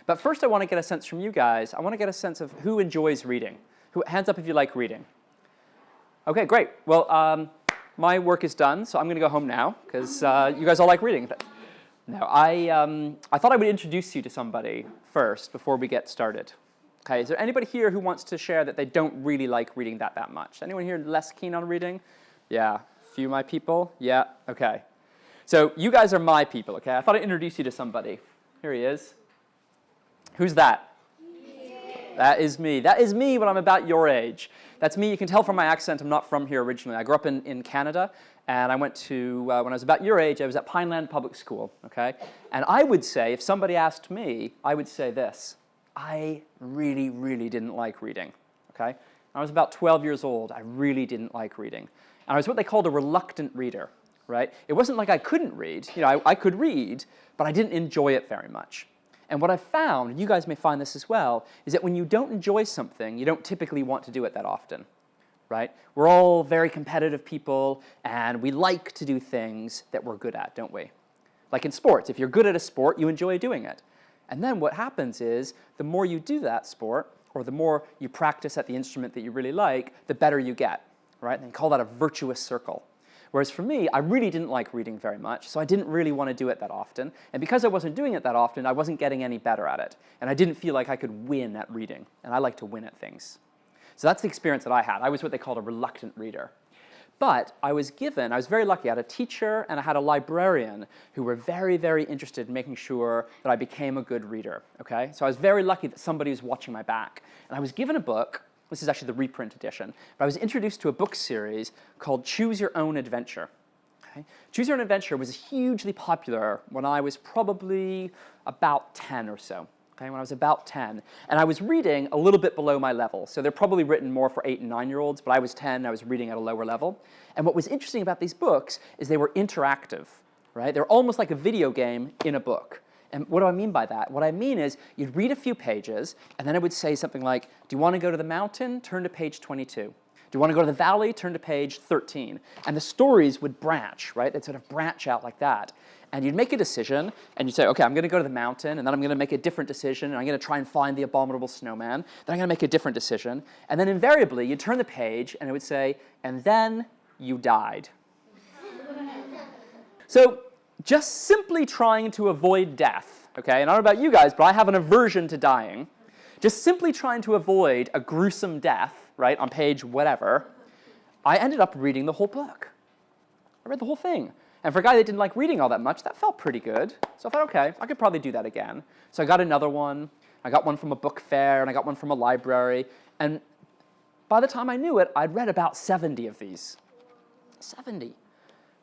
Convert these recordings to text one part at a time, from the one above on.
But first I want to get a sense from you guys. I want to get a sense of who enjoys reading. Hands up if you like reading. Okay, great. Well, my work is done, so I'm going to go home now, because you guys all like reading. Now, I thought I would introduce you to somebody first before we get started. Okay, is there anybody here who wants to share that they don't really like reading that much? Anyone here less keen on reading? Yeah, a few of my people? Yeah, okay. So you guys are my people, okay? I thought I'd introduce you to somebody. Here he is. Who's that? Yeah. That is me. That is me when I'm about your age. That's me. You can tell from my accent I'm not from here originally. I grew up in Canada, and I went to, when I was about your age, I was at Pineland Public School, okay? And I would say, if somebody asked me, I would say this. I really, really didn't like reading, okay? When I was about 12 years old, I really didn't like reading. And I was what they called a reluctant reader, right? It wasn't like I couldn't read. You know, I could read, but I didn't enjoy it very much. And what I've found, and you guys may find this as well, is that when you don't enjoy something, you don't typically want to do it that often, right? We're all very competitive people, and we like to do things that we're good at, don't we? Like in sports, if you're good at a sport, you enjoy doing it. And then what happens is, the more you do that sport, or the more you practice at the instrument that you really like, the better you get, right? And they call that a virtuous circle. Whereas for me, I really didn't like reading very much, so I didn't really want to do it that often. And because I wasn't doing it that often, I wasn't getting any better at it. And I didn't feel like I could win at reading. And I like to win at things. So that's the experience that I had. I was what they called a reluctant reader. But I was very lucky. I had a teacher and I had a librarian who were very, very interested in making sure that I became a good reader, okay? So I was very lucky that somebody was watching my back. And I was given a book. This is actually the reprint edition. But I was introduced to a book series called Choose Your Own Adventure. Okay? Choose Your Own Adventure was hugely popular when I was probably about 10 or so. Okay, when I was about 10. And I was reading a little bit below my level. So they're probably written more for 8 and 9-year-olds, but I was 10 and I was reading at a lower level. And what was interesting about these books is they were interactive, right? They're almost like a video game in a book. And what do I mean by that? What I mean is you'd read a few pages, and then it would say something like, do you want to go to the mountain? Turn to page 22. Do you want to go to the valley? Turn to page 13. And the stories would branch, right? They'd sort of branch out like that. And you'd make a decision, and you'd say, okay, I'm going to go to the mountain, and then I'm going to make a different decision, and I'm going to try and find the abominable snowman. Then I'm going to make a different decision. And then invariably, you'd turn the page, and it would say, and then you died. So just simply trying to avoid death, okay? And I don't know about you guys, but I have an aversion to dying. Just simply trying to avoid a gruesome death, right, on page whatever, I ended up reading the whole book. I read the whole thing. And for a guy that didn't like reading all that much, that felt pretty good. So I thought, okay, I could probably do that again. So I got another one. I got one from a book fair, and I got one from a library. And by the time I knew it, I'd read about 70 of these. 70,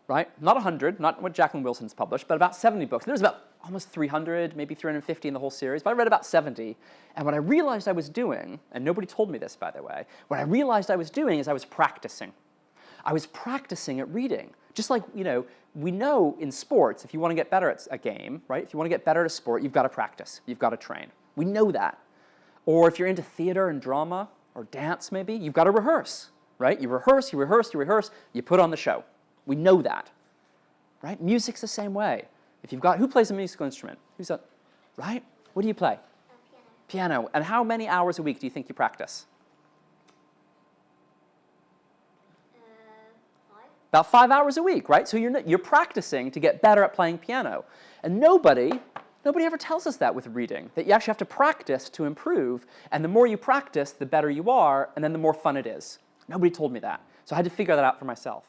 right? Not 100, not what Jacqueline Wilson's published, but about 70 books. There's about almost 300, maybe 350 in the whole series, but I read about 70. And what I realized I was doing, and nobody told me this, by the way, what I realized I was doing is I was practicing. I was practicing at reading. Just like, you know, we know in sports, if you want to get better at a game, right? If you want to get better at a sport, you've got to practice. You've got to train. We know that. Or if you're into theater and drama or dance maybe, you've got to rehearse, right? You rehearse, you rehearse, you rehearse, you put on the show. We know that, right? Music's the same way. If you've got, who plays a musical instrument? Who's that, right? What do you play? Piano. Piano. And how many hours a week do you think you practice? About 5 hours a week, right? So you're practicing to get better at playing piano. And nobody ever tells us that with reading, that you actually have to practice to improve, and the more you practice, the better you are, and then the more fun it is. Nobody told me that. So I had to figure that out for myself.